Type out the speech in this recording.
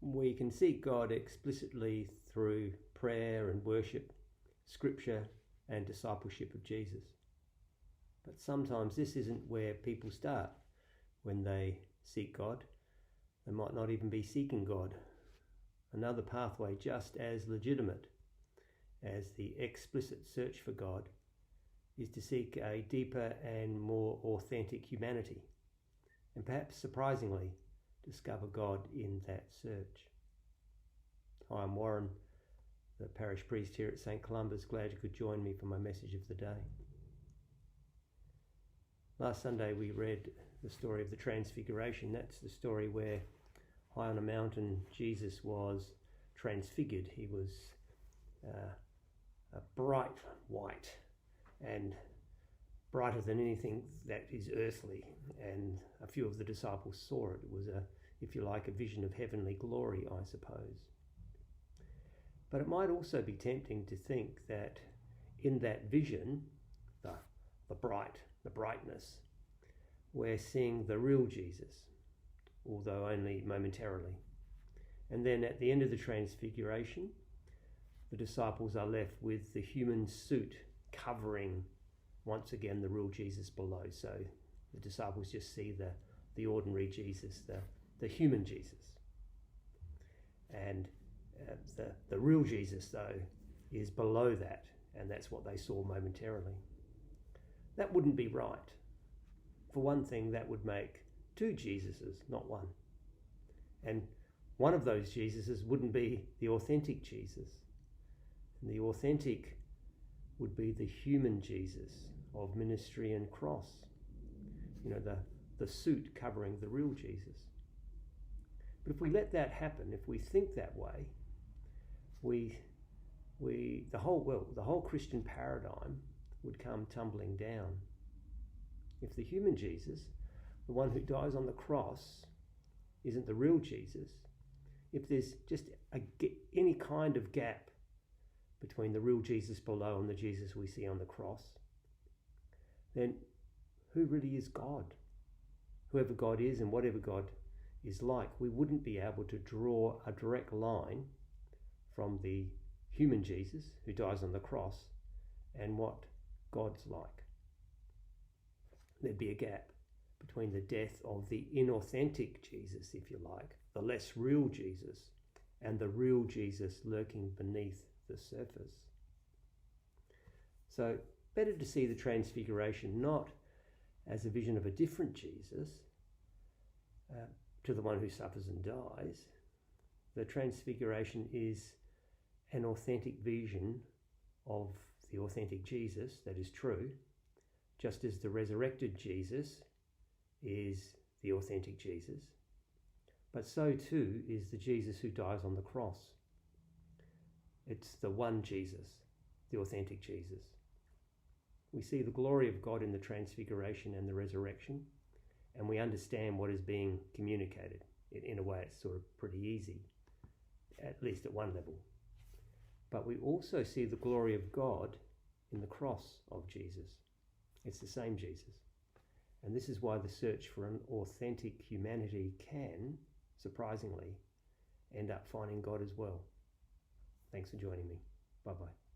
We can seek God explicitly through prayer and worship, scripture and discipleship of Jesus. But sometimes this isn't where people start when they seek God. They might not even be seeking God. Another pathway just as legitimate as the explicit search for God is to seek a deeper and more authentic humanity, and perhaps surprisingly, discover God in that search. Hi, I'm Warren, the parish priest here at St. Columba's. Glad you could join me for my message of the day. Last Sunday we read the story of the Transfiguration. That's the story where high on a mountain Jesus was transfigured. He was a bright white and brighter than anything that is earthly, and a few of the disciples saw it. It was if you like, a vision of heavenly glory, I suppose. But it might also be tempting to think that in that vision, the brightness, we're seeing the real Jesus, although only momentarily. And then at the end of the Transfiguration, the disciples are left with the human suit covering once again the real Jesus below. So the disciples just see the ordinary Jesus, the human Jesus. And the real Jesus, though, is below that, and that's what they saw momentarily. That wouldn't be right. For one thing, that would make two Jesuses, not one. And one of those Jesuses wouldn't be the authentic Jesus. And the authentic would be the human Jesus of ministry and cross. You know, the suit covering the real Jesus. But if we let that happen, if we think that way, the whole Christian paradigm would come tumbling down. If the human Jesus, the one who dies on the cross, isn't the real Jesus, if there's just any kind of gap between the real Jesus below and the Jesus we see on the cross, then who really is God? Whoever God is and whatever God is like, we wouldn't be able to draw a direct line from the human Jesus who dies on the cross and what God's like. There'd be a gap between the death of the inauthentic Jesus, if you like, the less real Jesus, and the real Jesus lurking beneath the surface. So better to see the Transfiguration not as a vision of a different Jesus to the one who suffers and dies. The Transfiguration is an authentic vision of the authentic Jesus, that is true, just as the resurrected Jesus is the authentic Jesus. But so too is the Jesus who dies on the cross. It's the one Jesus, the authentic Jesus. We see the glory of God in the Transfiguration and the resurrection, and we understand what is being communicated. In a way, it's sort of pretty easy, at least at one level. But we also see the glory of God in the cross of Jesus. It's the same Jesus. And this is why the search for an authentic humanity can, surprisingly, end up finding God as well. Thanks for joining me. Bye-bye.